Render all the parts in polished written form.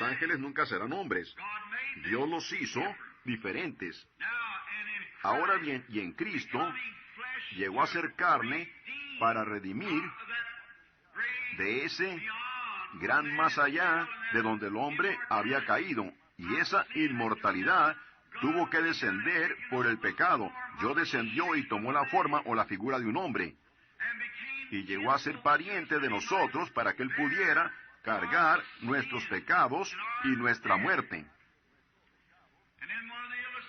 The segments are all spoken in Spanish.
ángeles nunca serán hombres. Dios los hizo diferentes. Ahora bien, y en Cristo llegó a ser carne para redimir de ese gran más allá de donde el hombre había caído. Y esa inmortalidad tuvo que descender por el pecado. Yo descendió y tomó la forma o la figura de un hombre. Y llegó a ser pariente de nosotros para que Él pudiera cargar nuestros pecados y nuestra muerte.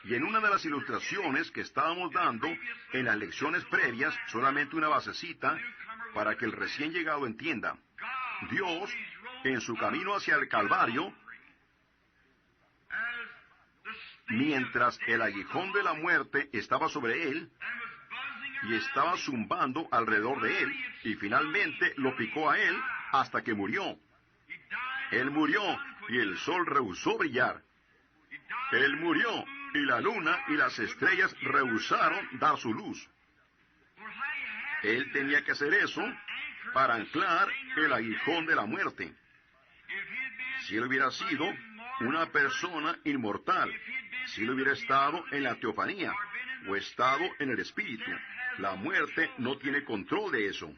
Y en una de las ilustraciones que estábamos dando en las lecciones previas, solamente una basecita para que el recién llegado entienda. Dios, en su camino hacia el Calvario, mientras el aguijón de la muerte estaba sobre Él, y estaba zumbando alrededor de Él, y finalmente lo picó a Él hasta que murió. Él murió, y el sol rehusó brillar. Él murió, y la luna y las estrellas rehusaron dar su luz. Él tenía que hacer eso para anclar el aguijón de la muerte. Si Él hubiera sido una persona inmortal, si Él hubiera estado en la teofanía, o estado en el Espíritu, la muerte no tiene control de eso.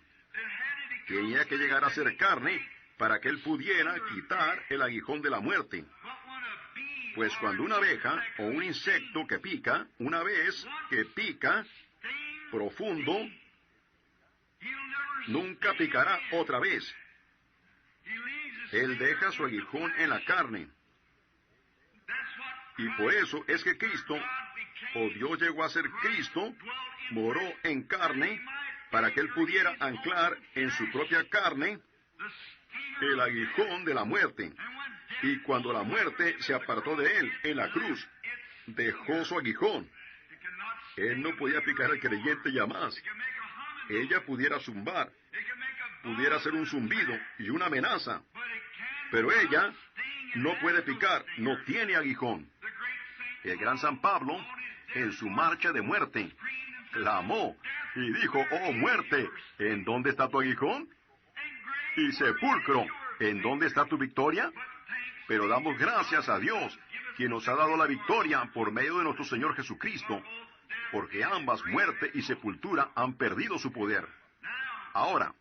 Tenía que llegar a ser carne para que Él pudiera quitar el aguijón de la muerte. Pues cuando una abeja o un insecto que pica, una vez que pica profundo, nunca picará otra vez. Él deja su aguijón en la carne. Y por eso es que Cristo, o Dios llegó a ser Cristo, moró en carne para que Él pudiera anclar en su propia carne el aguijón de la muerte. Y cuando la muerte se apartó de Él en la cruz, dejó su aguijón. Él no podía picar al creyente ya más. Ella pudiera zumbar, pudiera hacer un zumbido y una amenaza, pero ella no puede picar, no tiene aguijón. El gran San Pablo, en su marcha de muerte, clamó y dijo: «Oh muerte, ¿en dónde está tu aguijón? Y sepulcro, ¿en dónde está tu victoria?» Pero damos gracias a Dios, quien nos ha dado la victoria por medio de nuestro Señor Jesucristo, porque ambas, muerte y sepultura, han perdido su poder. Ahora,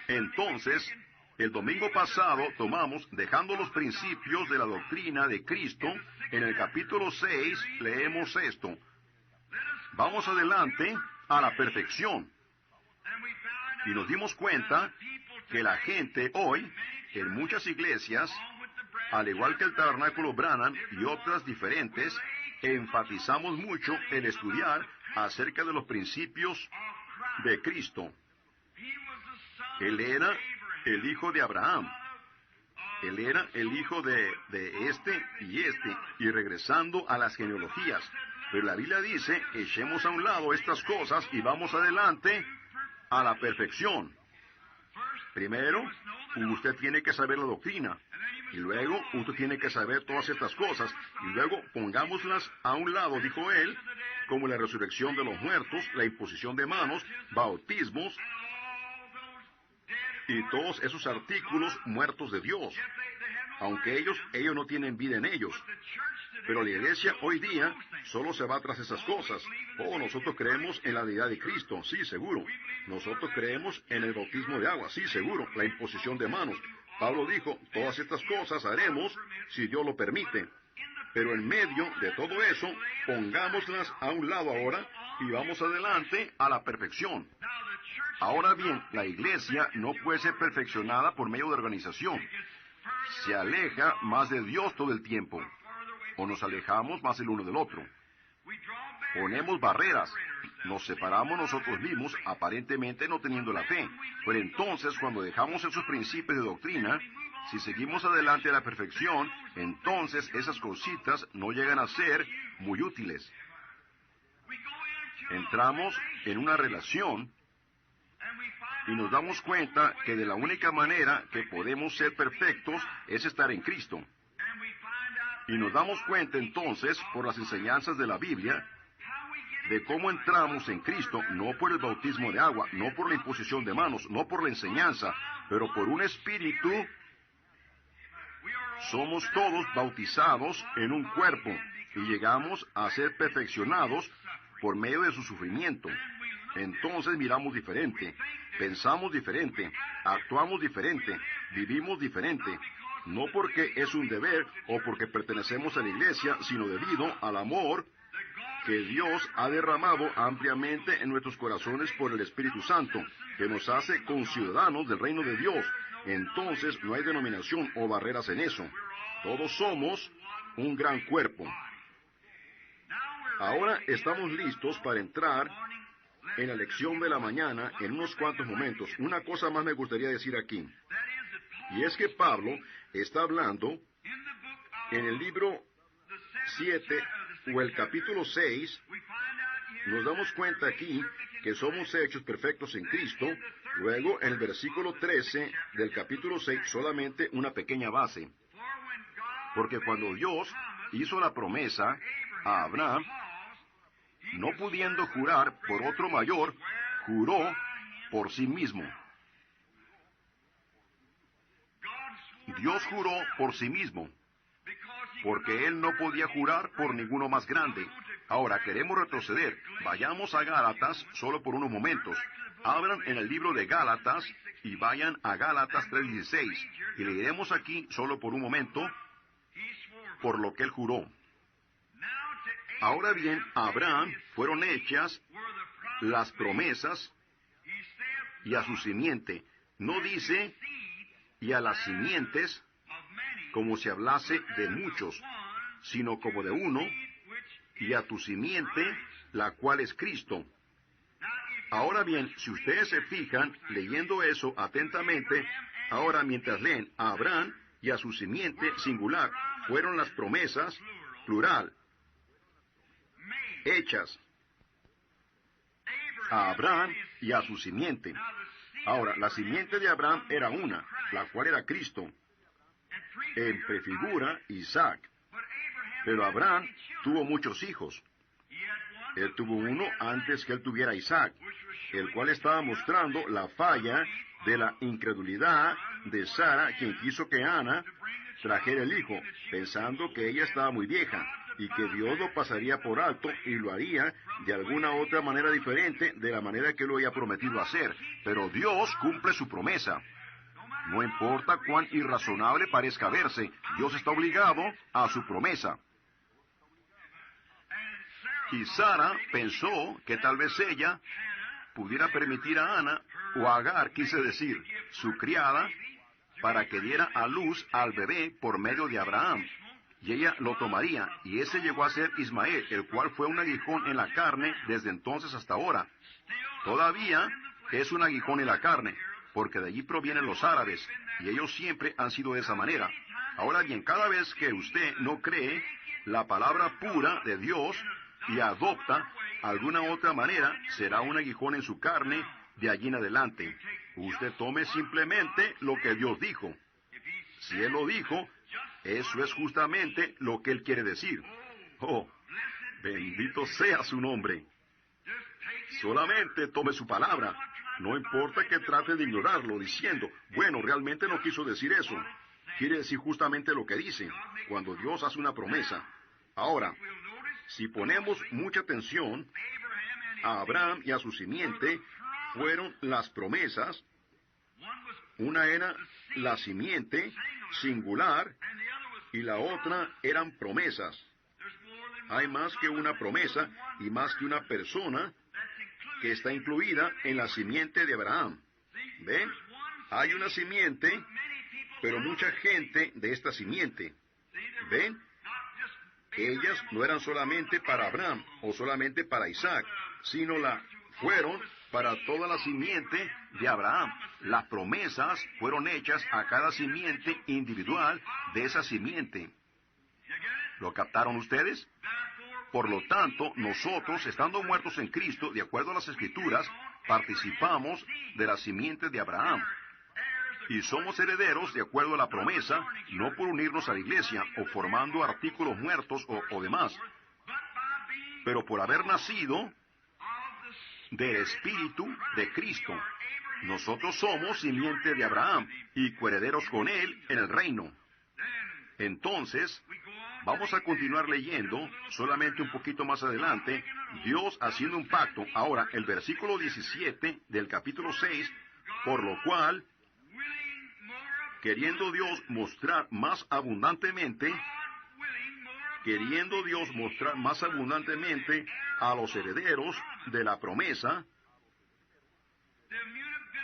entonces, el domingo pasado tomamos, dejando los principios de la doctrina de Cristo, en el capítulo 6 leemos esto: «Vamos adelante a la perfección». Y nos dimos cuenta que la gente hoy, en muchas iglesias, al igual que el Tabernáculo Branham y otras diferentes, enfatizamos mucho en estudiar acerca de los principios de Cristo. Él era el hijo de Abraham. Él era el hijo de este, y regresando a las genealogías. Pero la Biblia dice: echemos a un lado estas cosas y vamos adelante a la perfección. Primero, usted tiene que saber la doctrina, y luego usted tiene que saber todas estas cosas, y luego pongámoslas a un lado, dijo él, como la resurrección de los muertos, la imposición de manos, bautismos, y todos esos artículos muertos de Dios, aunque ellos no tienen vida en ellos. Pero la iglesia hoy día solo se va tras esas cosas. Oh, nosotros creemos en la deidad de Cristo, sí, seguro. Nosotros creemos en el bautismo de agua, sí, seguro. La imposición de manos. Pablo dijo: todas estas cosas haremos si Dios lo permite. Pero en medio de todo eso, pongámoslas a un lado ahora y vamos adelante a la perfección. Ahora bien, la iglesia no puede ser perfeccionada por medio de organización. Se aleja más de Dios todo el tiempo, o nos alejamos más el uno del otro. Ponemos barreras, nos separamos nosotros mismos, aparentemente no teniendo la fe. Pero entonces, cuando dejamos esos principios de doctrina, si seguimos adelante a la perfección, entonces esas cositas no llegan a ser muy útiles. Entramos en una relación y nos damos cuenta que de la única manera que podemos ser perfectos es estar en Cristo. Y nos damos cuenta entonces, por las enseñanzas de la Biblia, de cómo entramos en Cristo, no por el bautismo de agua, no por la imposición de manos, no por la enseñanza, pero por un espíritu. somos todos bautizados en un cuerpo y llegamos a ser perfeccionados por medio de su sufrimiento. Entonces miramos diferente, pensamos diferente, actuamos diferente, vivimos diferente, no porque es un deber o porque pertenecemos a la iglesia, sino debido al amor que Dios ha derramado ampliamente en nuestros corazones por el Espíritu Santo, que nos hace conciudadanos del reino de Dios. Entonces no hay denominación o barreras en eso. Todos somos un gran cuerpo. Ahora estamos listos para entrar en la lección de la mañana en unos cuantos momentos. Una cosa más me gustaría decir aquí, y es que Pablo está hablando en el libro 7 o el capítulo 6, nos damos cuenta aquí que somos hechos perfectos en Cristo. Luego, en el versículo 13 del capítulo 6, solamente una pequeña base. Porque cuando Dios hizo la promesa a Abraham, no pudiendo jurar por otro mayor, juró por sí mismo. Dios juró por sí mismo, porque Él no podía jurar por ninguno más grande. Ahora, queremos retroceder. Vayamos a Gálatas solo por unos momentos. Abran en el libro de Gálatas y vayan a Gálatas 3:16. Y leeremos aquí solo por un momento por lo que Él juró. Ahora bien, a Abraham fueron hechas las promesas y a su simiente. No dice y a las simientes como si hablase de muchos, sino como de uno, y a tu simiente, la cual es Cristo. Ahora bien, si ustedes se fijan, leyendo eso atentamente, ahora mientras leen a Abraham y a su simiente, singular, fueron las promesas, plural, hechas a Abraham y a su simiente. Ahora, la simiente de Abraham era una, la cual era Cristo. En prefigura Isaac. Pero Abraham tuvo muchos hijos. Él tuvo uno antes que él tuviera Isaac, el cual estaba mostrando la falla de la incredulidad de Sara, quien quiso que Ana trajera el hijo, pensando que ella estaba muy vieja, y que Dios lo pasaría por alto y lo haría de alguna otra manera diferente de la manera que lo había prometido hacer. Pero Dios cumple su promesa. No importa cuán irrazonable parezca verse, Dios está obligado a su promesa. Y Sara pensó que tal vez ella pudiera permitir a Ana, o a Agar, quise decir, su criada, para que diera a luz al bebé por medio de Abraham. Y ella lo tomaría, y ese llegó a ser Ismael, el cual fue un aguijón en la carne desde entonces hasta ahora. Todavía es un aguijón en la carne, porque de allí provienen los árabes, y ellos siempre han sido de esa manera. Ahora bien, cada vez que usted no cree la palabra pura de Dios y adopta alguna otra manera, será un aguijón en su carne de allí en adelante. Usted tome simplemente lo que Dios dijo. Si Él lo dijo, eso es justamente lo que Él quiere decir. Oh, bendito sea su nombre. Solamente tome su palabra. No importa que trate de ignorarlo, diciendo, bueno, realmente no quiso decir eso. Quiere decir justamente lo que dice, cuando Dios hace una promesa. Ahora, si ponemos mucha atención, a Abraham y a su simiente fueron las promesas. Una era la simiente singular y la otra eran promesas. Hay más que una promesa y más que una persona que está incluida en la simiente de Abraham. ¿Ven? Hay una simiente, pero mucha gente de esta simiente. ¿Ven? Ellas no eran solamente para Abraham o solamente para Isaac, sino fueron para toda la simiente de Abraham. Las promesas fueron hechas a cada simiente individual de esa simiente. ¿Lo captaron ustedes? Por lo tanto, nosotros, estando muertos en Cristo, de acuerdo a las Escrituras, participamos de la simiente de Abraham. Y somos herederos de acuerdo a la promesa, no por unirnos a la iglesia o formando artículos muertos o demás, pero por haber nacido del Espíritu de Cristo. Nosotros somos simiente de Abraham y coherederos con Él en el reino. Entonces, vamos a continuar leyendo, solamente un poquito más adelante, Dios haciendo un pacto. Ahora, el versículo 17 del capítulo 6, por lo cual, queriendo Dios mostrar más abundantemente a los herederos de la promesa,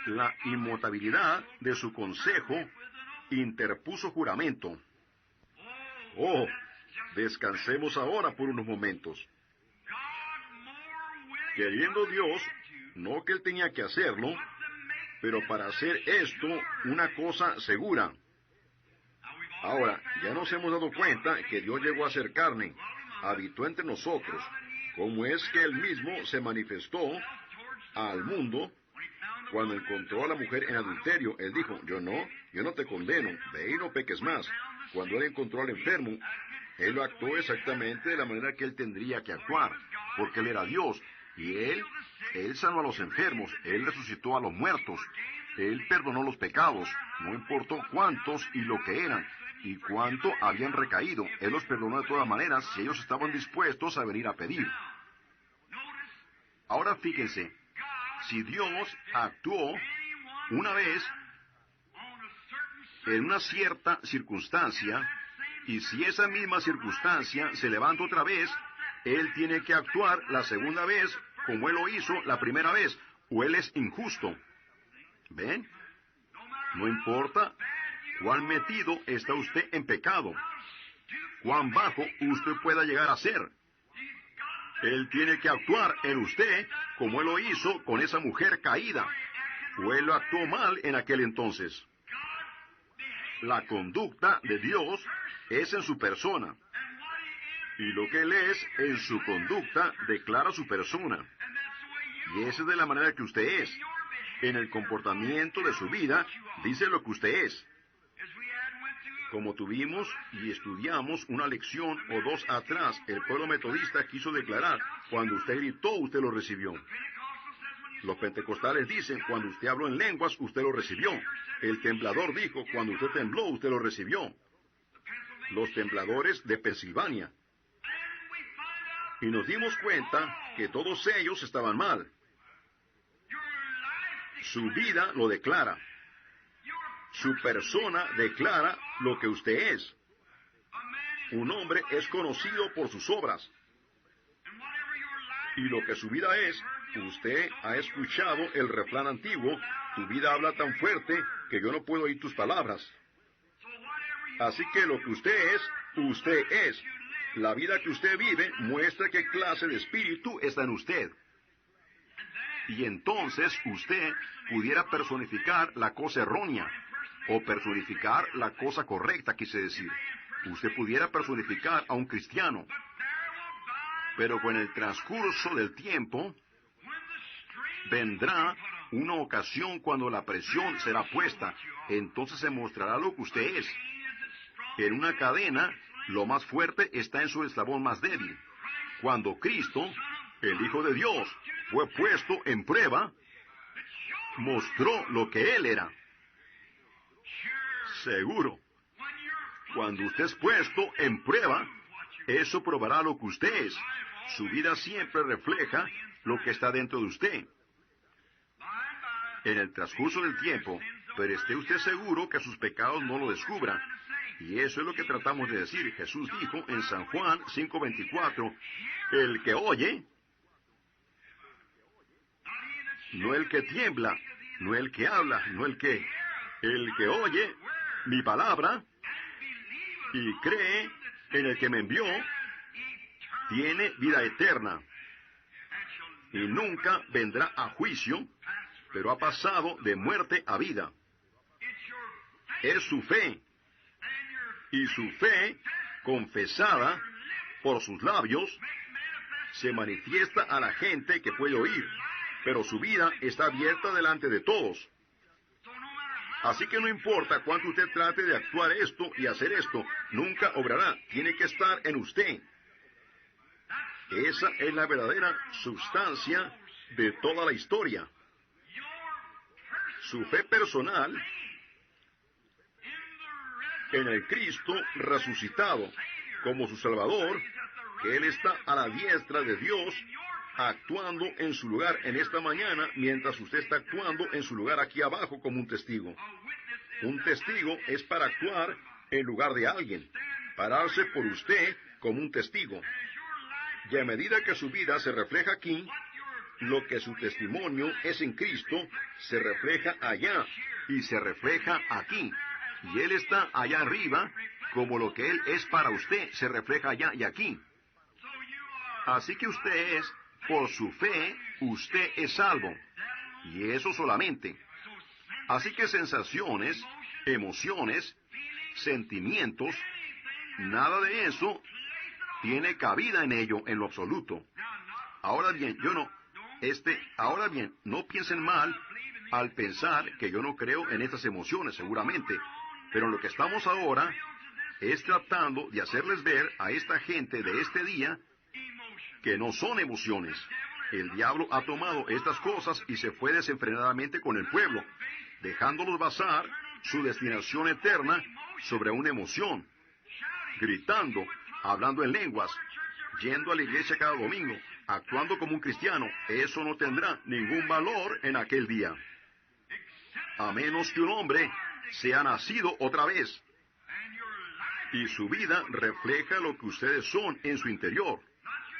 la inmutabilidad de su consejo, interpuso juramento. Oh, descansemos ahora por unos momentos. Queriendo Dios, no que Él tenía que hacerlo, pero para hacer esto una cosa segura. Ahora, ya nos hemos dado cuenta que Dios llegó a ser carne, habitó entre nosotros. ¿Cómo es que Él mismo se manifestó al mundo cuando encontró a la mujer en adulterio? Él dijo, yo no te condeno, ve y no peques más. Cuando Él encontró al enfermo, Él lo actuó exactamente de la manera que Él tendría que actuar, porque Él era Dios, y Él sanó a los enfermos, Él resucitó a los muertos, Él perdonó los pecados, no importó cuántos y lo que eran, y cuánto habían recaído, Él los perdonó de todas maneras si ellos estaban dispuestos a venir a pedir. Ahora fíjense, si Dios actuó una vez en una cierta circunstancia, y si esa misma circunstancia se levanta otra vez, Él tiene que actuar la segunda vez como Él lo hizo la primera vez, o Él es injusto. ¿Ven? No importa cuán metido está usted en pecado, cuán bajo usted pueda llegar a ser. Él tiene que actuar en usted como Él lo hizo con esa mujer caída, o Él lo actuó mal en aquel entonces. La conducta de Dios es en su persona, y lo que Él es en su conducta declara su persona. Y esa es de la manera que usted es. En el comportamiento de su vida, dice lo que usted es. Como tuvimos y estudiamos una lección o dos atrás, el pueblo metodista quiso declarar, cuando usted gritó, usted lo recibió. Los pentecostales dicen, cuando usted habló en lenguas, usted lo recibió. El temblador dijo, cuando usted tembló, usted lo recibió. Los tembladores de Pensilvania. Y nos dimos cuenta que todos ellos estaban mal. Su vida lo declara. Su persona declara lo que usted es. Un hombre es conocido por sus obras. Y lo que su vida es, usted ha escuchado el refrán antiguo, tu vida habla tan fuerte que yo no puedo oír tus palabras. Así que lo que usted es. La vida que usted vive muestra qué clase de espíritu está en usted. Y entonces usted pudiera personificar la cosa errónea, o personificar la cosa correcta, quise decir. Usted pudiera personificar a un cristiano. Pero con el transcurso del tiempo, vendrá una ocasión cuando la presión será puesta. Entonces se mostrará lo que usted es. En una cadena, lo más fuerte está en su eslabón más débil. Cuando Cristo, el Hijo de Dios, fue puesto en prueba, mostró lo que Él era. Seguro. Cuando usted es puesto en prueba, eso probará lo que usted es. Su vida siempre refleja lo que está dentro de usted. En el transcurso del tiempo, pero esté usted seguro que sus pecados no lo descubran. Y eso es lo que tratamos de decir. Jesús dijo en San Juan 5:24, el que oye, no el que tiembla, no el que habla, no el que oye mi palabra y cree en el que me envió, tiene vida eterna y nunca vendrá a juicio, pero ha pasado de muerte a vida. Es su fe, y su fe, confesada por sus labios, se manifiesta a la gente que puede oír, pero su vida está abierta delante de todos. Así que no importa cuánto usted trate de actuar esto y hacer esto, nunca obrará. Tiene que estar en usted. Esa es la verdadera sustancia de toda la historia. Su fe personal en el Cristo resucitado como su Salvador, que Él está a la diestra de Dios, actuando en su lugar en esta mañana, mientras usted está actuando en su lugar aquí abajo como un testigo. Un testigo es para actuar en lugar de alguien, pararse por usted como un testigo. Y a medida que su vida se refleja aquí, lo que su testimonio es en Cristo se refleja allá y se refleja aquí. Y Él está allá arriba, como lo que Él es para usted se refleja allá y aquí. Así que usted es, por su fe, usted es salvo. Y eso solamente. Así que sensaciones, emociones, sentimientos, nada de eso tiene cabida en ello en lo absoluto. Ahora bien, ahora bien, no piensen mal al pensar que yo no creo en estas emociones, seguramente. Pero lo que estamos ahora es tratando de hacerles ver a esta gente de este día que no son emociones. El diablo ha tomado estas cosas y se fue desenfrenadamente con el pueblo, dejándolos basar su destinación eterna sobre una emoción, gritando, hablando en lenguas, yendo a la iglesia cada domingo, actuando como un cristiano. Eso no tendrá ningún valor en aquel día, a menos que un hombre sea nacido otra vez, y su vida refleja lo que ustedes son en su interior.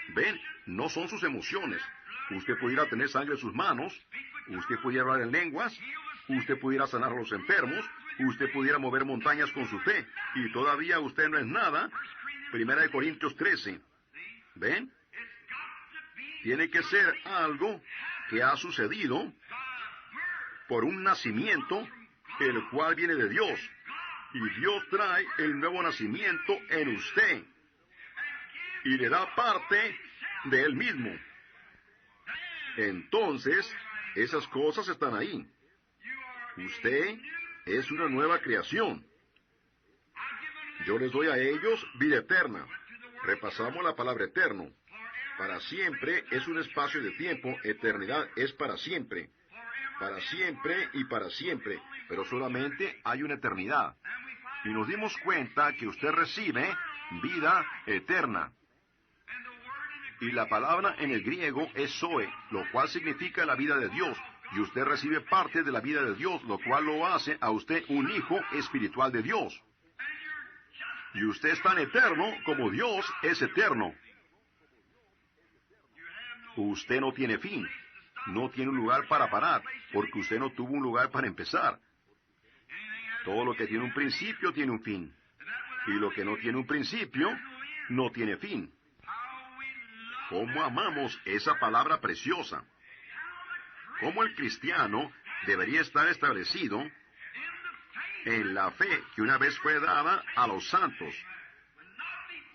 Ven, no son sus emociones. Usted pudiera tener sangre en sus manos, usted pudiera hablar en lenguas, usted pudiera sanar a los enfermos, usted pudiera mover montañas con su fe, y todavía usted no es nada. 1 Corintios 13. ¿Ven? Tiene que ser algo que ha sucedido por un nacimiento, el cual viene de Dios. Y Dios trae el nuevo nacimiento en usted y le da parte de Él mismo. Entonces, esas cosas están ahí. Usted es una nueva creación. Yo les doy a ellos vida eterna. Repasamos la palabra eterno. Para siempre es un espacio de tiempo, eternidad es para siempre. Para siempre y para siempre. Pero solamente hay una eternidad. Y nos dimos cuenta que usted recibe vida eterna. Y la palabra en el griego es Zoe, lo cual significa la vida de Dios. Y usted recibe parte de la vida de Dios, lo cual lo hace a usted un hijo espiritual de Dios. Y usted es tan eterno como Dios es eterno. Usted no tiene fin, no tiene un lugar para parar, porque usted no tuvo un lugar para empezar. Todo lo que tiene un principio tiene un fin. Y lo que no tiene un principio, no tiene fin. ¿Cómo amamos esa palabra preciosa? ¿Cómo el cristiano debería estar establecido en la fe que una vez fue dada a los santos,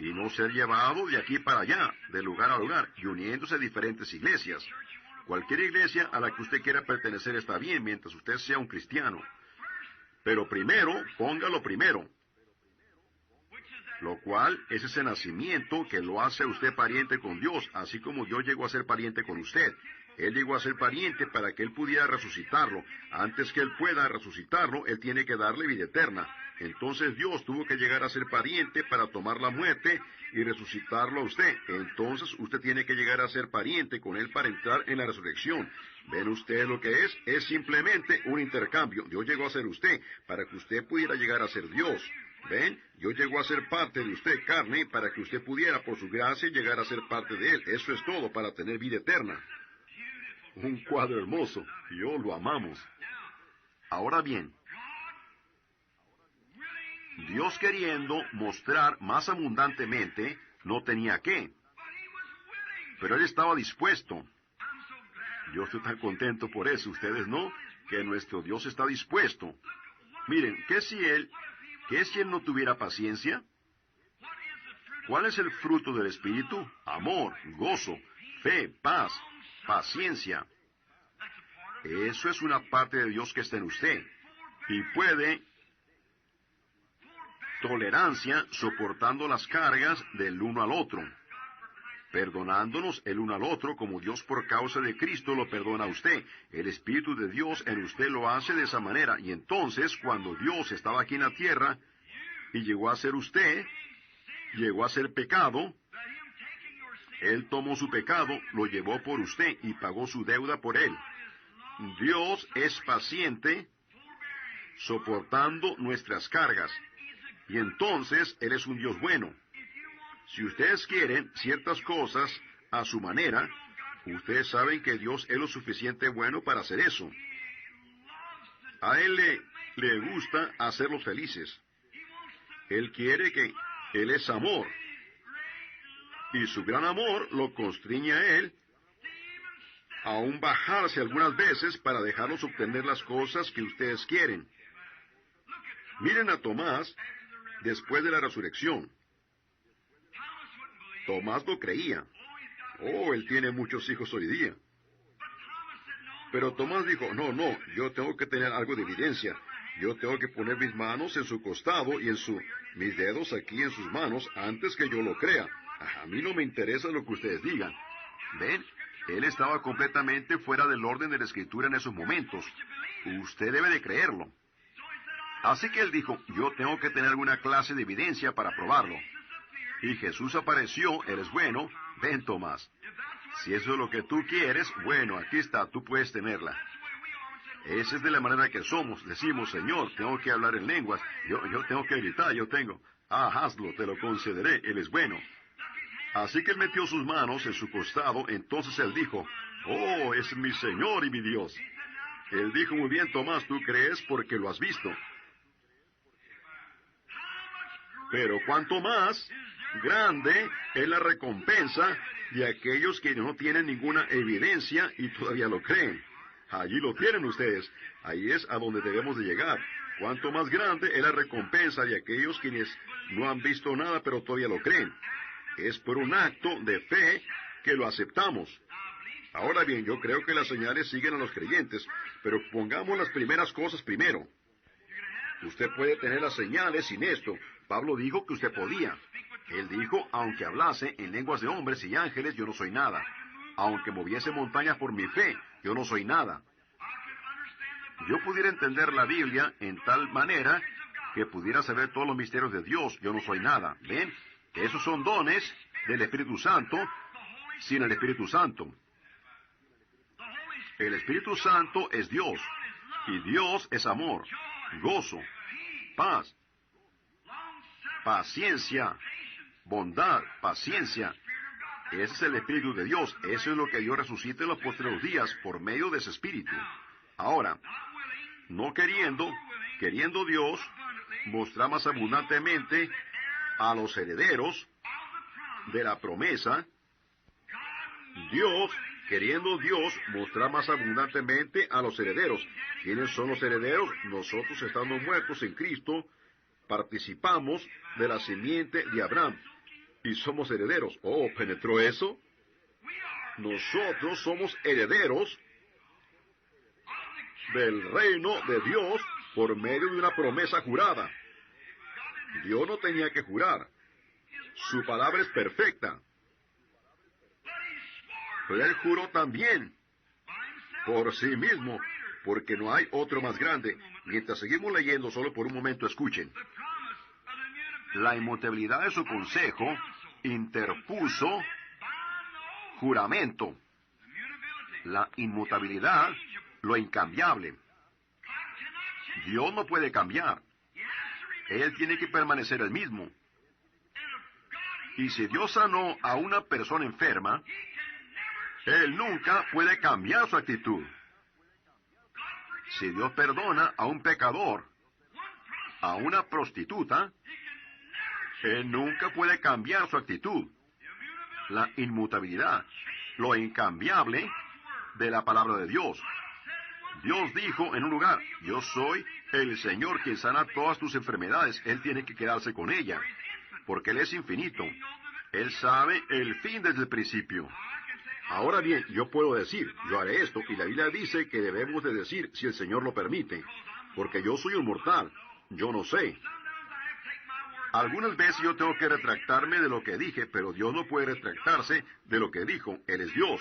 y no ser llevado de aquí para allá, de lugar a lugar, y uniéndose a diferentes iglesias? Cualquier iglesia a la que usted quiera pertenecer está bien, mientras usted sea un cristiano. Pero primero, póngalo primero, lo cual es ese nacimiento que lo hace a usted pariente con Dios, así como Dios llegó a ser pariente con usted. Él llegó a ser pariente para que Él pudiera resucitarlo. Antes que Él pueda resucitarlo, Él tiene que darle vida eterna. Entonces Dios tuvo que llegar a ser pariente para tomar la muerte y resucitarlo a usted. Entonces usted tiene que llegar a ser pariente con Él para entrar en la resurrección. ¿Ven ustedes lo que es? Es simplemente un intercambio. Dios llegó a ser usted para que usted pudiera llegar a ser Dios. ¿Ven? Dios llegó a ser parte de usted, carne, para que usted pudiera, por su gracia, llegar a ser parte de Él. Eso es todo, para tener vida eterna. Un cuadro hermoso. Y oh, lo amamos. Ahora bien, Dios queriendo mostrar más abundantemente, no tenía qué. Pero Él estaba dispuesto. Yo estoy tan contento por eso, ustedes no, que nuestro Dios está dispuesto. Miren, ¿qué si Él no tuviera paciencia? ¿Cuál es el fruto del Espíritu? Amor, gozo, fe, paz, paciencia. Eso es una parte de Dios que está en usted. Y puede tolerancia, soportando las cargas del uno al otro, perdonándonos el uno al otro como Dios por causa de Cristo lo perdona a usted. El Espíritu de Dios en usted lo hace de esa manera. Y entonces, cuando Dios estaba aquí en la tierra, y llegó a ser usted, llegó a ser pecado. Él tomó su pecado, lo llevó por usted y pagó su deuda por él. Dios es paciente, soportando nuestras cargas. Y entonces Él es un Dios bueno. Si ustedes quieren ciertas cosas a su manera, ustedes saben que Dios es lo suficiente bueno para hacer eso. A Él le gusta hacerlos felices. Él quiere que Él es amor. Y su gran amor lo constriñe a Él a aún bajarse algunas veces para dejarlos obtener las cosas que ustedes quieren. Miren a Tomás después de la resurrección. Tomás lo creía. Oh, él tiene muchos hijos hoy día. Pero Tomás dijo, no, yo tengo que tener algo de evidencia. Yo tengo que poner mis manos en su costado y mis dedos aquí en sus manos antes que yo lo crea. A mí no me interesa lo que ustedes digan. ¿Ven? Él estaba completamente fuera del orden de la Escritura en esos momentos. Usted debe de creerlo. Así que él dijo, yo tengo que tener alguna clase de evidencia para probarlo. Y Jesús apareció, Él es bueno. Ven, Tomás. Si eso es lo que tú quieres, bueno, aquí está, tú puedes tenerla. Esa es de la manera que somos. Decimos, Señor, tengo que hablar en lenguas. Yo tengo que gritar, yo tengo. Hazlo, te lo concederé, Él es bueno. Así que Él metió sus manos en su costado, entonces Él dijo, oh, es mi Señor y mi Dios. Él dijo, muy bien, Tomás, tú crees porque lo has visto. Pero cuanto más grande es la recompensa de aquellos que no tienen ninguna evidencia y todavía lo creen. Allí lo tienen ustedes. Ahí es a donde debemos de llegar. Cuanto más grande es la recompensa de aquellos quienes no han visto nada pero todavía lo creen. Es por un acto de fe que lo aceptamos. Ahora bien, yo creo que las señales siguen a los creyentes, pero pongamos las primeras cosas primero. Usted puede tener las señales sin esto. Pablo dijo que usted podía. Él dijo, aunque hablase en lenguas de hombres y ángeles, yo no soy nada. Aunque moviese montañas por mi fe, yo no soy nada. Yo pudiera entender la Biblia en tal manera que pudiera saber todos los misterios de Dios, yo no soy nada. ¿Ven? Esos son dones del Espíritu Santo sin el Espíritu Santo. El Espíritu Santo es Dios, y Dios es amor, gozo, paz, paciencia, bondad, paciencia. Ese es el Espíritu de Dios. Eso es lo que Dios resucita en los postreros días por medio de ese Espíritu. Ahora, no queriendo Dios mostrar más abundantemente a los herederos de la promesa, queriendo Dios mostrar más abundantemente a los herederos. ¿Quiénes son los herederos? Nosotros, estando muertos en Cristo, participamos de la simiente de Abraham y somos herederos. Oh, ¿penetró eso? Nosotros somos herederos del reino de Dios por medio de una promesa jurada. Dios no tenía que jurar. Su palabra es perfecta. Pero Él juró también por sí mismo, porque no hay otro más grande. Mientras seguimos leyendo, solo por un momento escuchen. La inmutabilidad de su consejo interpuso juramento. La inmutabilidad, lo incambiable. Dios no puede cambiar. Él tiene que permanecer el mismo. Y si Dios sanó a una persona enferma, Él nunca puede cambiar su actitud. Si Dios perdona a un pecador, a una prostituta, Él nunca puede cambiar su actitud. La inmutabilidad, lo incambiable de la palabra de Dios. Dios dijo en un lugar, yo soy el Señor quien sana todas tus enfermedades. Él tiene que quedarse con ella, porque Él es infinito. Él sabe el fin desde el principio. Ahora bien, yo puedo decir, yo haré esto, y la Biblia dice que debemos de decir si el Señor lo permite, porque yo soy un mortal, yo no sé. Algunas veces yo tengo que retractarme de lo que dije, pero Dios no puede retractarse de lo que dijo. Él es Dios.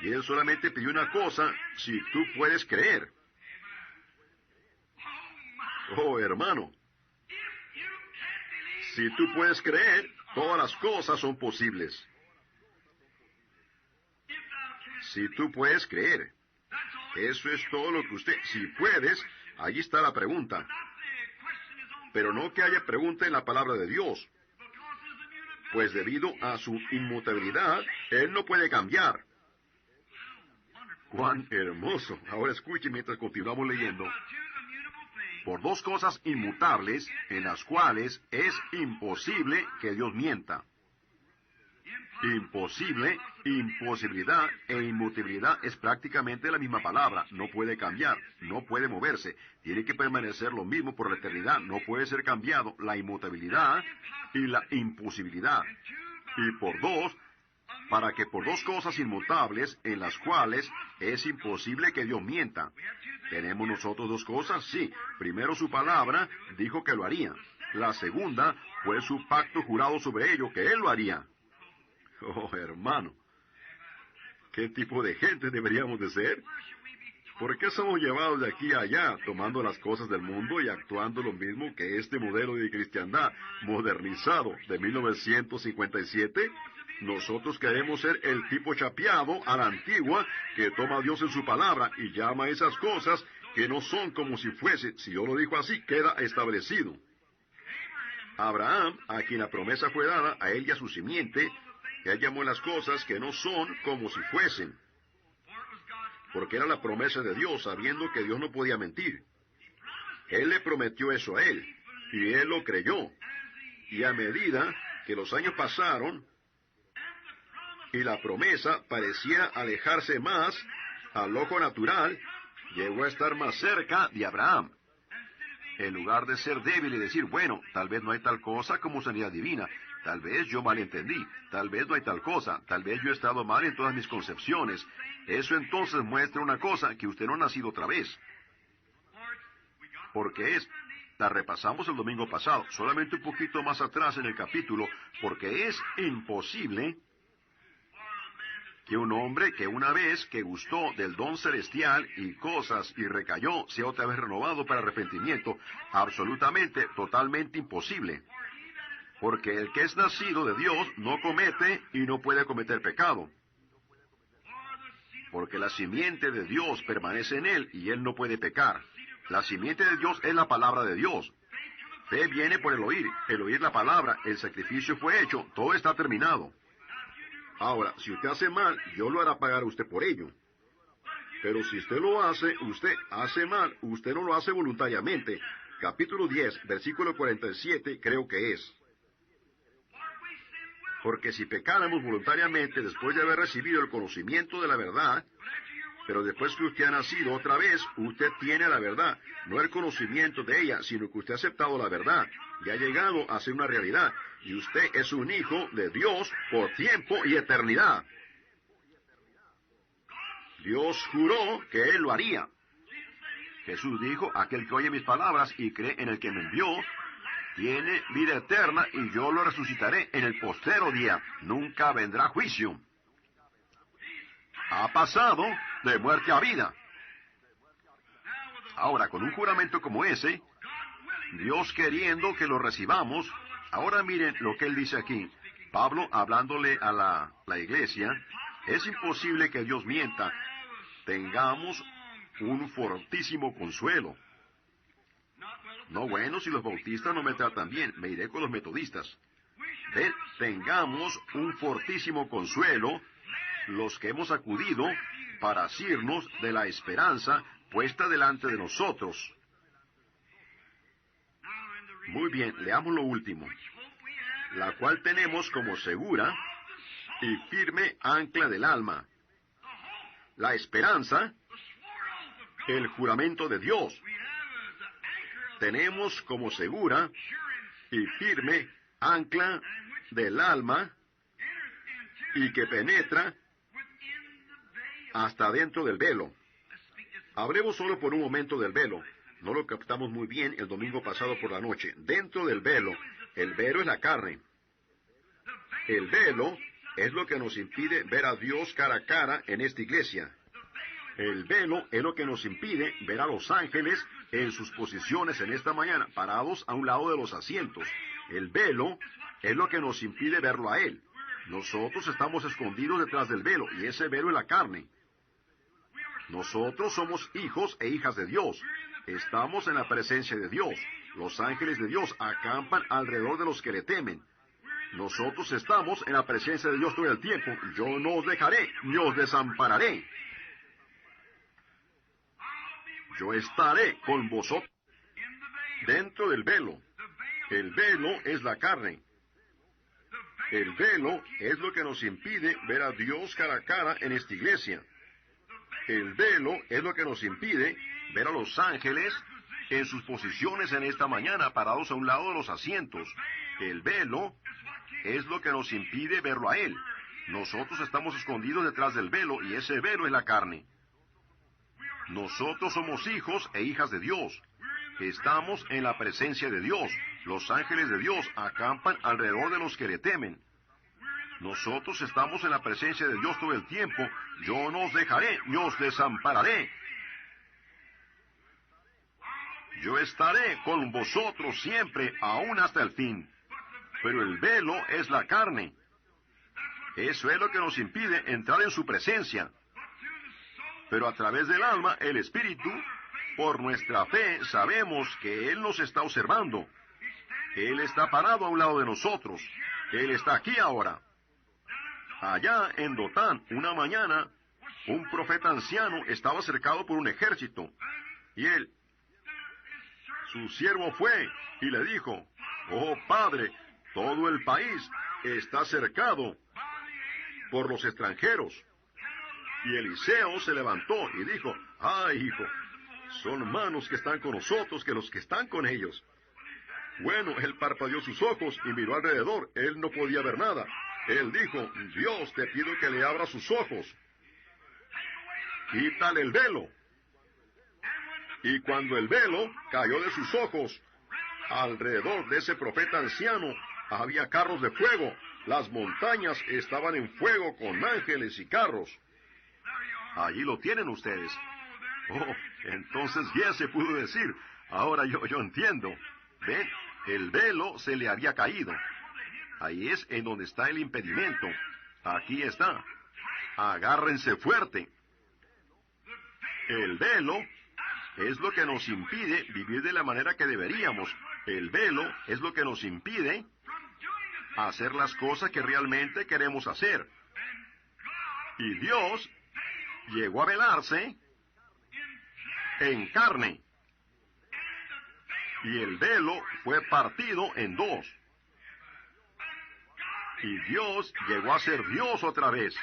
Y Él solamente pidió una cosa, si tú puedes creer. Oh, hermano, Si tú puedes creer, todas las cosas son posibles. Si tú puedes creer. Eso es todo lo que usted... Si puedes, allí está la pregunta. Pero no que haya pregunta en la palabra de Dios. Pues debido a su inmutabilidad, Él no puede cambiar. ¡Cuán hermoso! Ahora escuche mientras continuamos leyendo. Por dos cosas inmutables, en las cuales es imposible que Dios mienta. Imposible, imposibilidad e inmutabilidad es prácticamente la misma palabra. No puede cambiar, no puede moverse. Tiene que permanecer lo mismo por la eternidad. No puede ser cambiado. La inmutabilidad y la imposibilidad. Y por dos, para que por dos cosas inmutables en las cuales es imposible que Dios mienta. ¿Tenemos nosotros dos cosas? Sí. Primero, su palabra dijo que lo haría. La segunda fue su pacto jurado sobre ello, que Él lo haría. Oh, hermano, ¿qué tipo de gente deberíamos de ser? ¿Por qué somos llevados de aquí a allá, tomando las cosas del mundo y actuando lo mismo que este modelo de cristiandad modernizado de 1957? Nosotros queremos ser el tipo chapeado a la antigua que toma a Dios en su palabra y llama a esas cosas que no son como si fuese. Si yo lo digo así, queda establecido. Abraham, a quien la promesa fue dada, a él y a su simiente, Él llamó las cosas que no son como si fuesen, porque era la promesa de Dios, sabiendo que Dios no podía mentir. Él le prometió eso a él, y él lo creyó. Y a medida que los años pasaron, y la promesa parecía alejarse más al ojo natural, llegó a estar más cerca de Abraham. En lugar de ser débil y decir, bueno, tal vez no hay tal cosa como sanidad divina, tal vez yo malentendí, tal vez no hay tal cosa, tal vez yo he estado mal en todas mis concepciones. Eso entonces muestra una cosa, que usted no ha nacido otra vez. Porque la repasamos el domingo pasado, solamente un poquito más atrás en el capítulo, porque es imposible que un hombre que una vez que gustó del don celestial y cosas y recayó, sea otra vez renovado para arrepentimiento, absolutamente, totalmente imposible. Porque el que es nacido de Dios no comete y no puede cometer pecado. Porque la simiente de Dios permanece en él y él no puede pecar. La simiente de Dios es la palabra de Dios. Fe viene por el oír la palabra, el sacrificio fue hecho, todo está terminado. Ahora, si usted hace mal, Dios lo hará pagar a usted por ello. Pero si usted lo hace, usted hace mal, usted no lo hace voluntariamente. Capítulo 10, versículo 47, creo que es. Porque si pecáramos voluntariamente después de haber recibido el conocimiento de la verdad, pero después que usted ha nacido otra vez, usted tiene la verdad, no el conocimiento de ella, sino que usted ha aceptado la verdad, y ha llegado a ser una realidad, y usted es un hijo de Dios por tiempo y eternidad. Dios juró que Él lo haría. Jesús dijo, aquel que oye mis palabras y cree en el que me envió, tiene vida eterna y yo lo resucitaré en el postrero día. Nunca vendrá juicio. Ha pasado de muerte a vida. Ahora, con un juramento como ese, Dios queriendo que lo recibamos, ahora miren lo que Él dice aquí. Pablo, hablándole a la iglesia, es imposible que Dios mienta. Tengamos un fortísimo consuelo. No, bueno, si los bautistas no me tratan bien, me iré con los metodistas. Ven, tengamos un fortísimo consuelo, los que hemos acudido para asirnos de la esperanza puesta delante de nosotros. Muy bien, leamos lo último. La cual tenemos como segura y firme ancla del alma. La esperanza, el juramento de Dios. Tenemos como segura y firme ancla del alma y que penetra hasta dentro del velo. Hablemos solo por un momento del velo. No lo captamos muy bien el domingo pasado por la noche. Dentro del velo, el velo es la carne. El velo es lo que nos impide ver a Dios cara a cara en esta iglesia. El velo es lo que nos impide ver a los ángeles en sus posiciones en esta mañana, parados a un lado de los asientos. El velo es lo que nos impide verlo a Él. Nosotros estamos escondidos detrás del velo, y ese velo es la carne. Nosotros somos hijos e hijas de Dios. Estamos en la presencia de Dios. Los ángeles de Dios acampan alrededor de los que le temen. Nosotros estamos en la presencia de Dios todo el tiempo. Yo no os dejaré, ni os desampararé. Yo estaré con vosotros dentro del velo. El velo es la carne. El velo es lo que nos impide ver a Dios cara a cara en esta iglesia. El velo es lo que nos impide ver a los ángeles en sus posiciones en esta mañana, parados a un lado de los asientos. El velo es lo que nos impide verlo a Él. Nosotros estamos escondidos detrás del velo, y ese velo es la carne. Nosotros somos hijos e hijas de Dios. Estamos en la presencia de Dios. Los ángeles de Dios acampan alrededor de los que le temen. Nosotros estamos en la presencia de Dios todo el tiempo. Yo no os dejaré, ni os desampararé. Yo estaré con vosotros siempre, aún hasta el fin. Pero el velo es la carne. Eso es lo que nos impide entrar en su presencia. Pero a través del alma, el Espíritu, por nuestra fe, sabemos que Él nos está observando. Él está parado a un lado de nosotros. Él está aquí ahora. Allá en Dotán, una mañana, un profeta anciano estaba cercado por un ejército. Y su siervo fue y le dijo: «Oh Padre, todo el país está cercado por los extranjeros». Y Eliseo se levantó y dijo: «Ay, hijo, son manos que están con nosotros que los que están con ellos». Bueno, él parpadeó sus ojos y miró alrededor. Él no podía ver nada. Él dijo: «Dios, te pido que le abra sus ojos. Quítale el velo». Y cuando el velo cayó de sus ojos, alrededor de ese profeta anciano había carros de fuego. Las montañas estaban en fuego con ángeles y carros. Allí lo tienen ustedes. Oh, entonces ya se pudo decir. Ahora yo entiendo. ¿Ven? El velo se le había caído. Ahí es en donde está el impedimento. Aquí está. Agárrense fuerte. El velo es lo que nos impide vivir de la manera que deberíamos. El velo es lo que nos impide hacer las cosas que realmente queremos hacer. Y Dios llegó a velarse en carne. Y el velo fue partido en dos. Y Dios llegó a ser Dios otra vez.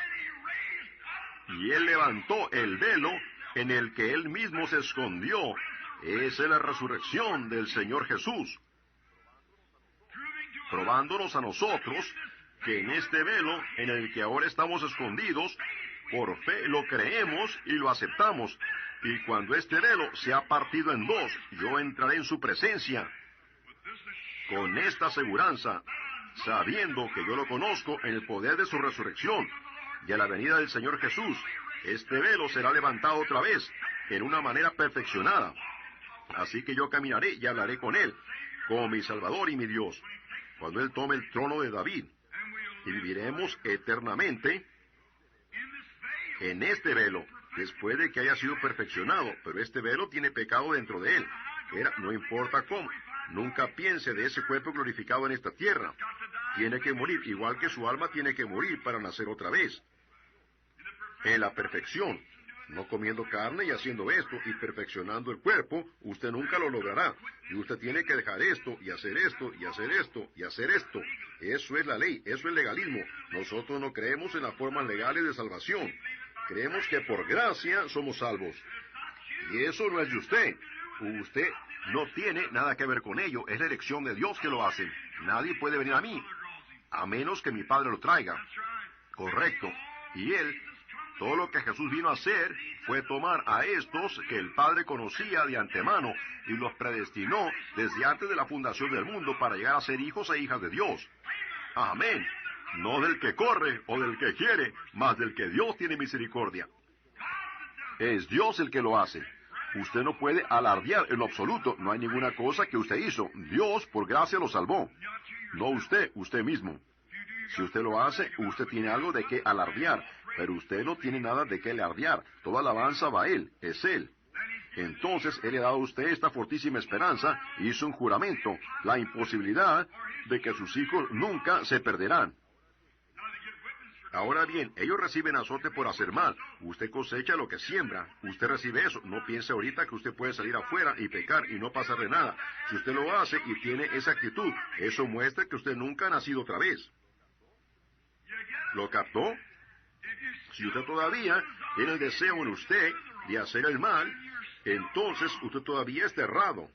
Y Él levantó el velo en el que Él mismo se escondió. Esa es la resurrección del Señor Jesús, probándonos a nosotros que en este velo en el que ahora estamos escondidos, por fe lo creemos y lo aceptamos. Y cuando este velo se ha partido en dos, yo entraré en su presencia con esta aseguranza, sabiendo que yo lo conozco en el poder de su resurrección y a la venida del Señor Jesús. Este velo será levantado otra vez en una manera perfeccionada. Así que yo caminaré y hablaré con Él, como mi Salvador y mi Dios, cuando Él tome el trono de David. Y viviremos eternamente en este velo, después de que haya sido perfeccionado. Pero este velo tiene pecado dentro de él. No importa cómo. Nunca piense de ese cuerpo glorificado en esta tierra. Tiene que morir, igual que su alma tiene que morir para nacer otra vez. En la perfección, no comiendo carne y haciendo esto y perfeccionando el cuerpo, usted nunca lo logrará. Y usted tiene que dejar esto y hacer esto y hacer esto y hacer esto. Eso es la ley, eso es legalismo. Nosotros no creemos en las formas legales de salvación. Creemos que por gracia somos salvos. Y eso no es de usted. Usted no tiene nada que ver con ello. Es la elección de Dios que lo hace. Nadie puede venir a mí, a menos que mi Padre lo traiga. Correcto. Y todo lo que Jesús vino a hacer fue tomar a estos que el Padre conocía de antemano y los predestinó desde antes de la fundación del mundo para llegar a ser hijos e hijas de Dios. Amén. No del que corre o del que quiere, mas del que Dios tiene misericordia. Es Dios el que lo hace. Usted no puede alardear en lo absoluto. No hay ninguna cosa que usted hizo. Dios, por gracia, lo salvó. No usted mismo. Si usted lo hace, usted tiene algo de qué alardear, pero usted no tiene nada de qué alardear. Toda alabanza va a Él, es Él. Entonces, Él le ha dado a usted esta fortísima esperanza, hizo un juramento, la imposibilidad de que sus hijos nunca se perderán. Ahora bien, ellos reciben azote por hacer mal. Usted cosecha lo que siembra. Usted recibe eso. No piense ahorita que usted puede salir afuera y pecar y no pasarle nada. Si usted lo hace y tiene esa actitud, eso muestra que usted nunca ha nacido otra vez. ¿Lo captó? Si usted todavía tiene el deseo en usted de hacer el mal, entonces usted todavía está errado.